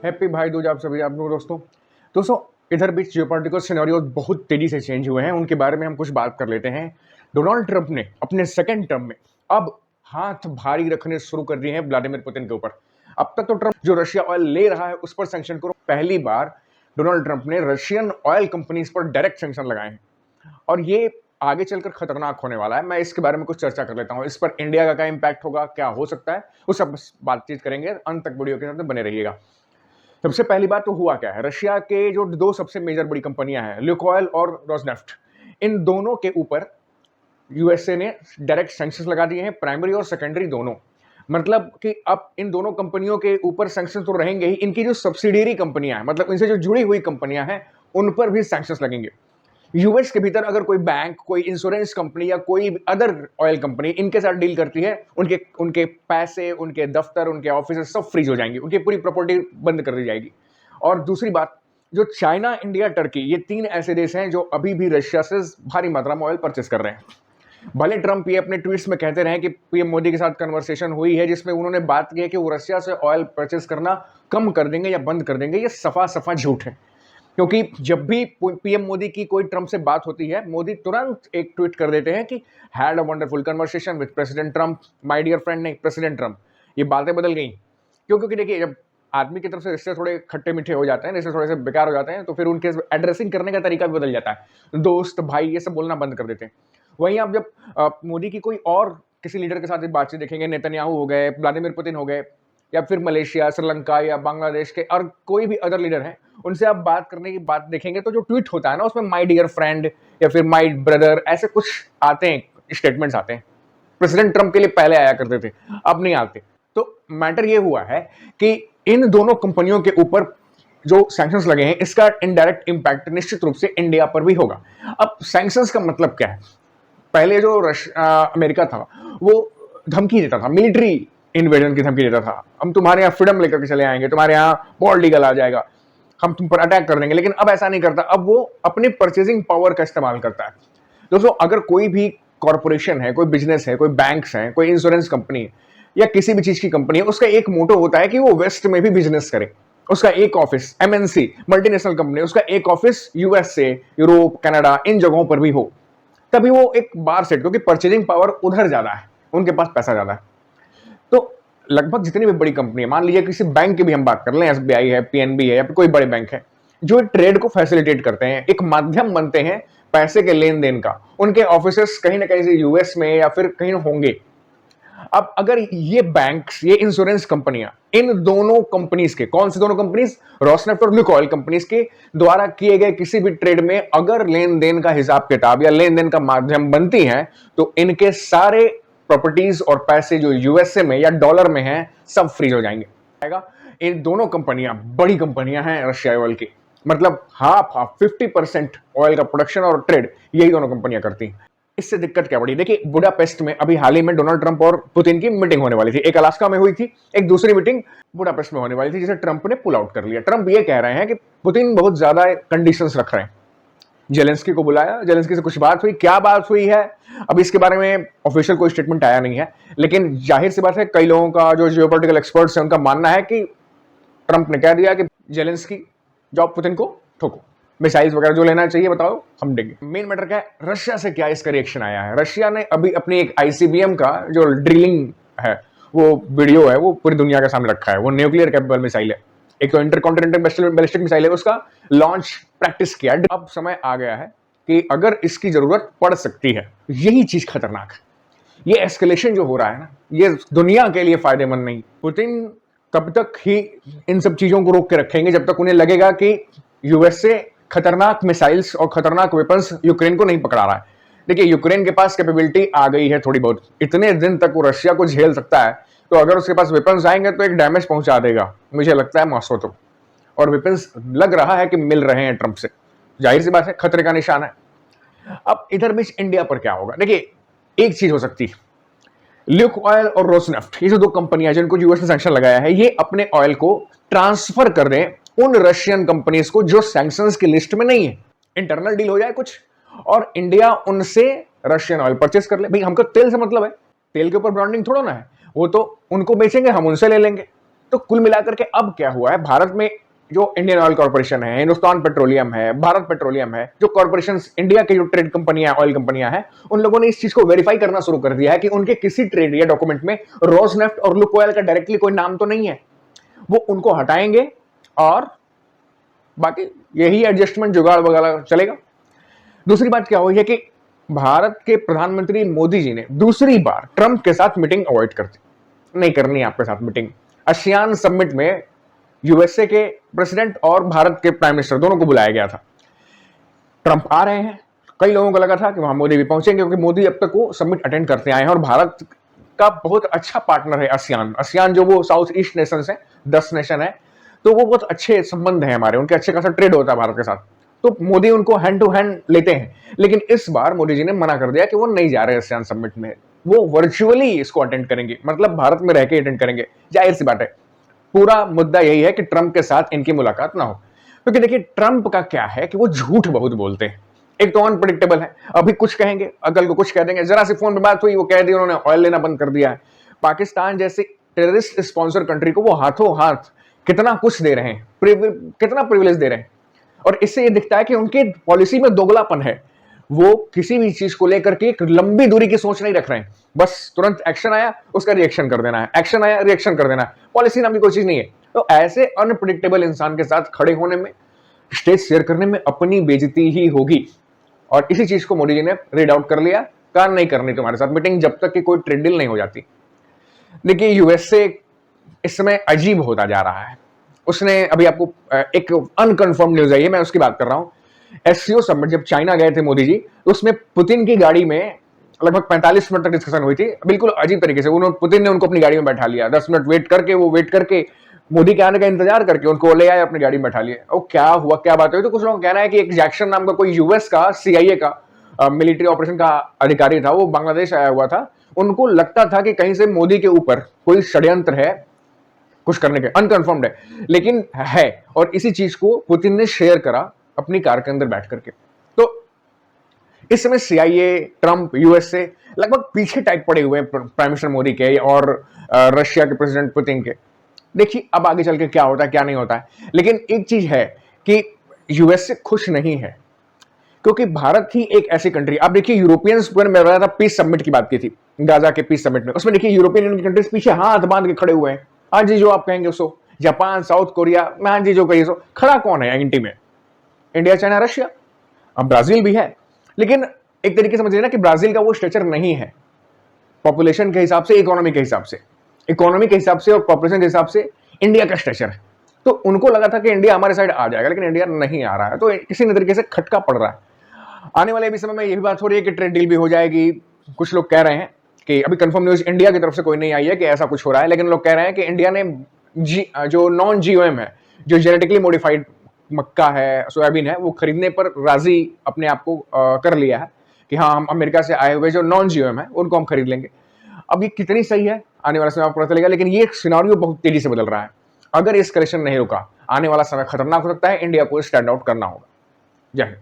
Happy भाई दूज आप सभी आप लोग दोस्तों इधर बीच जियोपॉलिटिकल सिनेरियो बहुत तेजी से चेंज हुए हैं, उनके बारे में हम कुछ बात कर लेते हैं। डोनाल्ड ट्रंप ने अपने सेकंड टर्म में अब हाथ भारी रखने शुरू कर दिए हैं व्लादिमीर पुतिन के ऊपर। अब तक तो ट्रंप जो रशिया ऑयल ले रहा है उस पर सैंक्शन करो, पहली बार डोनाल्ड ट्रंप ने रशियन ऑयल कंपनीज पर डायरेक्ट सैंक्शन लगाए हैं और ये आगे चलकर खतरनाक होने वाला है। मैं इसके बारे में कुछ चर्चा कर लेता हूं, इस पर इंडिया का क्या इंपैक्ट होगा, क्या हो सकता है, उस सब बातचीत करेंगे। अंत तक वीडियो के साथ बने रहिएगा। सबसे पहली बात तो हुआ क्या है, रशिया के जो दो सबसे मेजर बड़ी कंपनियां हैं ल्यूकोइल और रोसनेफ्ट, इन दोनों के ऊपर यूएसए ने डायरेक्ट सैंक्शंस लगा दिए हैं, प्राइमरी और सेकेंडरी दोनों। मतलब कि अब इन दोनों कंपनियों के ऊपर सैंक्शंस तो रहेंगे ही, इनकी जो सब्सिडियरी कंपनियां हैं, मतलब इनसे जो जुड़ी हुई कंपनियां हैं, उन पर भी सैंक्शंस लगेंगे। यूएस के भीतर अगर कोई बैंक, कोई इंश्योरेंस कंपनी या कोई अदर ऑयल कंपनी इनके साथ डील करती है, उनके उनके पैसे, उनके दफ्तर, उनके ऑफिस सब फ्रीज हो जाएंगे, उनकी पूरी प्रॉपर्टी बंद कर दी जाएगी। और दूसरी बात, जो चाइना, इंडिया, टर्की, ये तीन ऐसे देश हैं जो अभी भी रशिया से भारी मात्रा में ऑयल परचेस कर रहे हैं। भले ट्रंप ये अपने ट्वीट्स में कहते रहे कि पीएम मोदी के साथ कन्वर्सेशन हुई है जिसमें उन्होंने बात की है कि वो रशिया से ऑयल परचेस करना कम कर देंगे या बंद कर देंगे, ये सफा सफा झूठ है। क्योंकि जब भी पीएम मोदी की कोई ट्रंप से बात होती है, मोदी तुरंत एक ट्वीट कर देते हैं कि had a wonderful conversation with president Trump, my dear friend, नहीं प्रेसिडेंट ट्रंप। ये बातें बदल गई क्यों? क्योंकि देखिए, जब आदमी की तरफ से रिश्ते थोड़े खट्टे मीठे हो जाते हैं, रिश्ते थोड़े से बेकार हो जाते हैं, तो फिर उनके एड्रेसिंग करने का तरीका भी बदल जाता है। दोस्त, भाई, ये सब बोलना बंद कर देते हैं। वहीं आप जब मोदी की कोई और किसी लीडर के साथ बातचीत देखेंगे, नेतन्याहू हो गए, व्लादिमीर पुतिन हो गए, या फिर मलेशिया, श्रीलंका या बांग्लादेश के और कोई भी अदर लीडर हैं, उनसे आप बात करने की बात देखेंगे तो जो ट्वीट होता है ना, उसमें माय डियर फ्रेंड या फिर माय ब्रदर ऐसे कुछ आते हैं, स्टेटमेंट्स आते हैं। प्रेसिडेंट ट्रंप के लिए पहले आया करते थे, अब नहीं आते। तो मैटर ये हुआ है कि इन दोनों कंपनियों के ऊपर जो सैंक्शंस लगे हैं, इसका इनडायरेक्ट इंपैक्ट निश्चित रूप से इंडिया पर भी होगा। अब सैंक्शंस का मतलब क्या है? पहले जो अमेरिका था वो धमकी देता था, मिलिट्री इन्वेजन की धमकी देता था, हम तुम्हारे यहाँ फ्रीडम लेकर के चले आएंगे, तुम्हारे यहाँ वॉर लीगल आ जाएगा, हम तुम पर अटैक कर देंगे। लेकिन अब ऐसा नहीं करता, अब वो अपनी परचेजिंग पावर का इस्तेमाल करता है। दोस्तों, अगर कोई भी कॉर्पोरेशन है, कोई बिजनेस है, कोई बैंक्स है, कोई इंश्योरेंस कंपनी या किसी भी चीज की कंपनी है, उसका एक मोटो होता है कि वो वेस्ट में भी बिजनेस करे। उसका एक ऑफिस, एमएनसी मल्टीनेशनल कंपनी, उसका एक ऑफिस यूएस से, यूरोप, कनाडा, इन जगहों पर भी हो, तभी वो एक बार सेट, क्योंकि परचेजिंग पावर उधर ज्यादा है, उनके पास पैसा ज्यादा है। तो लगभग जितनी भी बड़ी कंपनी है, मान लीजिए किसी बैंक की भी हम बात कर लें, एसबीआई है, पीएनबी है या फिर कोई बड़े बैंक है, जो ट्रेड को फैसिलिटेट करते हैं, एक माध्यम बनते हैं पैसे के लेन देन का, उनके ऑफिसेस कहीं ना कहीं से यूएस में या फिर कहीं होंगे। अब अगर ये बैंक्स, ये इंश्योरेंस कंपनियां इन दोनों कंपनीज के, कौन सी दोनों कंपनीज, रोसनेफ्ट और लुकोइल कंपनीज के द्वारा किए गए किसी भी ट्रेड में अगर लेन देन का हिसाब किताब या लेन देन का माध्यम बनती हैं, तो इनके सारे प्रॉपर्टीज और पैसे जो यूएसए में या डॉलर में हैं, सब फ्रीज हो जाएंगे। इन दोनों कंपनियां बड़ी कंपनियां हैं रशिया ऑयल की, मतलब हाफ 50% ऑयल का प्रोडक्शन और ट्रेड यही दोनों कंपनियां करती हैं। इससे दिक्कत क्या बड़ी? देखिए, बुडापेस्ट में अभी हाल ही में डोनाल्ड ट्रंप और पुतिन की मीटिंग होने वाली थी। एक अलास्का में हुई थी, एक दूसरी मीटिंग बुडापेस्ट में होने वाली थी, जिसे ट्रंप ने पुल आउट कर लिया। ट्रंप ये कह रहे हैं कि पुतिन बहुत ज्यादा कंडीशंस रख रहे हैं। जेलेंस्की को बुलाया, जेलेंस्की से कुछ बात हुई, क्या बात हुई है अब इसके बारे में ऑफिशियल कोई स्टेटमेंट आया नहीं है, लेकिन जाहिर सी बात है, कई लोगों का, जो जियोपॉलिटिकल एक्सपर्ट्स हैं, उनका मानना है कि ट्रंप ने कह दिया कि जेलेंस्की जाओ, पुतिन को ठोको, मिसाइल्स वगैरह जो लेना चाहिए बताओ, हम देंगे। मेन मैटर क्या है, रशिया से क्या इसका रिएक्शन आया है? रशिया ने अभी अपनी एक आईसीबीएम का जो ड्रिलिंग है, वो वीडियो है, वो पूरी दुनिया के सामने रखा है। वो न्यूक्लियर कैपेबल मिसाइल है, एक तो इंटरकॉन्टिनेंटल बैलिस्टिक मिसाइल है, उसका लॉन्च प्रैक्टिस किया। अब समय आ गया है कि अगर इसकी जरूरत पड़ सकती है, यही चीज खतरनाक है। ये एस्केलेशन जो हो रहा है ना, ये दुनिया के लिए फायदेमंद नहीं। पुतिन तब तक ही इन सब चीजों को रोक के रखेंगे जब तक उन्हें लगेगा कि यूएसए खतरनाक मिसाइल्स और खतरनाक वेपन्स यूक्रेन को नहीं पकड़ा रहा है। देखिए, यूक्रेन के पास कैपेबिलिटी आ गई है थोड़ी बहुत, इतने दिन तक वो रशिया को झेल सकता है, तो अगर उसके पास वेपन्स आएंगे तो एक डैमेज पहुंचा देगा, मुझे लगता है मॉस्को तो। और वेपन्स लग रहा है कि मिल रहे हैं ट्रंप से, जाहिर सी बात है, खतरे का निशान है। अब इधर बीच इंडिया पर क्या होगा? देखिए, एक चीज हो सकती है, ल्यूकोइल और रोसनेफ्ट, ये जो दो कंपनियां जिनको यूएस ने सैंक्शन लगाया है, ये अपने ऑयल को ट्रांसफर कर दें उन रशियन कंपनीज को जो सैंक्शंस की लिस्ट में नहीं है। इंटरनल डील हो जाए कुछ, और इंडिया उनसे रशियन ऑयल परचेस कर ले। भाई, हमको तेल से मतलब है, तेल के ऊपर ब्रांडिंग थोड़ा ना है, वो तो उनको बेचेंगे, हम उनसे ले लेंगे। तो कुल मिलाकर के अब क्या हुआ है, भारत में जो इंडियन ऑयल कॉर्पोरेशन है, हिंदुस्तान पेट्रोलियम है, भारत पेट्रोलियम है, जो कॉर्पोरेशन इंडिया के जो ट्रेड कंपनियां, ऑयल कंपनियां हैं, उन लोगों ने इस चीज को वेरीफाई करना शुरू कर दिया है कि उनके किसी ट्रेड या डॉक्यूमेंट में रोजनेफ्ट और लुकोयल का डायरेक्टली कोई नाम तो नहीं है। वो उनको हटाएंगे और बाकी यही एडजस्टमेंट जुगाड़ वगैरह चलेगा। दूसरी बात क्या हुई है कि भारत के प्रधानमंत्री मोदी जी ने दूसरी बार ट्रंप के साथ मीटिंग अवॉइड कर दी, नहीं करनी आपके साथ मीटिंग। आसियान समिट में यूएसए के प्रेसिडेंट और भारत के प्राइम मिनिस्टर दोनों को बुलाया गया था। ट्रंप आ रहे हैं, कई लोगों को लगा था कि वहां मोदी भी पहुंचेंगे क्योंकि मोदी अब तक वो समिट अटेंड करते आए हैं और भारत का बहुत अच्छा पार्टनर है आसियान। आसियान जो वो साउथ ईस्ट नेशन है, 10 नेशन है, तो वो बहुत अच्छे संबंध है हमारे, उनके अच्छे खासा ट्रेड होता है भारत के साथ, तो मोदी उनको हैंड टू हैंड लेते हैं। लेकिन इस बार मोदी जी ने मना कर दिया कि वो नहीं जा रहे आसियान समिट में, वो वर्चुअली इसको अटेंड करेंगे, मतलब भारत में रह के अटेंड करेंगे। जाहिर सी बात है, पूरा मुद्दा यही है कि ट्रंप के साथ इनकी मुलाकात ना हो, क्योंकि देखिए ट्रंप का क्या है कि वो झूठ बहुत बोलते हैं। एक तो अनप्रेडिक्टेबल है, अभी कुछ कहेंगे अकल को कुछ कह देंगे, जरा सी फोन पे बात हुई वो कह दी उन्होंने ऑयल लेना बंद कर दिया है। पाकिस्तान जैसे टेररिस्ट स्पॉन्सर कंट्री को वो हाथों हाथ कितना कुछ दे रहे हैं, कितना प्रिविलेज दे रहे हैं, और इससे ये दिखता है कि उनकी पॉलिसी में दोगलापन है। वो किसी भी चीज को लेकर के एक लंबी दूरी की सोच नहीं रख रहे हैं, बस तुरंत एक्शन आया उसका रिएक्शन कर देना है, एक्शन आया रिएक्शन कर देना है, पॉलिसी नाम की कोई चीज नहीं है। तो ऐसे अनप्रेडिक्टेबल इंसान के साथ खड़े होने में, स्टेज शेयर करने में अपनी बेइज्जती ही होगी, और इसी चीज को मोदी जी ने रीड आउट कर लिया, कान नहीं करनी तुम्हारे साथ मीटिंग जब तक कि कोई ट्रेड डील नहीं हो जाती। देखिए यूएसए इस समय अजीब होता जा रहा है। उसने अभी आपको एक अनकंफर्म न्यूज आई है, मैं उसकी बात कर रहा हूं। एससीओ समिट जब चाइना गए थे मोदी जी, उसमें पुतिन की गाड़ी में लगभग 45 मिनट तक डिस्कशन हुई थी, बिल्कुल अजीब तरीके से। पुतिन ने उनको अपनी गाड़ी में बैठा लिया, 10 मिनट वेट करके मोदी के आने का इंतजार करके उनको ले आए, अपनी गाड़ी में बैठा लिया। और क्या हुआ, क्या बात हुई, तो कुछ लोगों का कहना है कि एक जैक्सन नाम का कोई यूएस का सीआईए का मिलिट्री ऑपरेशन का अधिकारी था, वो बांग्लादेश आया हुआ था। उनको लगता था कि कहीं से मोदी के ऊपर कोई षड्यंत्र है कुछ करने के, अनकंफर्म्ड है लेकिन है, और इसी चीज को पुतिन ने शेयर करा अपनी कार के अंदर बैठ करके। तो इस समय सीआईए, ट्रंप, यूएसए लगभग पीछे टाइप पड़े हुए हैं प्राइम मिनिस्टर मोदी के और रशिया के प्रेसिडेंट पुतिन के। देखिए अब आगे चल के क्या होता है क्या नहीं होता है, लेकिन एक चीज है कि यूएसए खुश नहीं है, क्योंकि भारत ही एक ऐसी कंट्री, आप देखिए यूरोपियंस में बताया था पीस समिट की बात की थी, गाजा के पीस समिट में, उसमें देखिए यूरोपियन यूनियन की कंट्रीज पीछे हाथ बांध के खड़े हुए हैं। हाँ जी जो आप कहेंगे उसको, जापान, साउथ कोरिया में हाँ जी जो कहिए सो, खड़ा कौन है एंटी में? इंडिया, चाइना, रशिया, अब ब्राजील भी है। लेकिन एक तरीके से समझिए ना कि ब्राजील का वो स्ट्रक्चर नहीं है पॉपुलेशन के हिसाब से, इकोनॉमी के हिसाब से, इकोनॉमी के हिसाब से और पॉपुलेशन के हिसाब से इंडिया का स्ट्रक्चर है। तो उनको लगा था कि इंडिया हमारे साइड आ जाएगा, लेकिन इंडिया नहीं आ रहा है, तो किसी न तरीके से खटका पड़ रहा है। आने वाले भी समय में यही बात हो रही है कि ट्रेड डील भी हो जाएगी। कुछ लोग कह रहे हैं कि अभी कंफर्म न्यूज इंडिया की तरफ से कोई नहीं आई है कि ऐसा कुछ हो रहा है, लेकिन लोग कह रहे हैं कि इंडिया ने जो नॉन जीओएम है, जो जेनेटिकली मॉडिफाइड मक्का है, सोयाबीन है, वो खरीदने पर राजी अपने आप को कर लिया है कि हाँ हम अमेरिका से आए हुए जो नॉन जीओएम है उनको हम खरीद लेंगे। अब ये कितनी सही है आने वाला समय आपको पता चलेगा, लेकिन ये सिनेरियो बहुत तेजी से बदल रहा है। अगर एस्केलेशन नहीं रुका, आने वाला समय खतरनाक हो सकता है, इंडिया को स्टैंड आउट करना होगा। जय हिंद।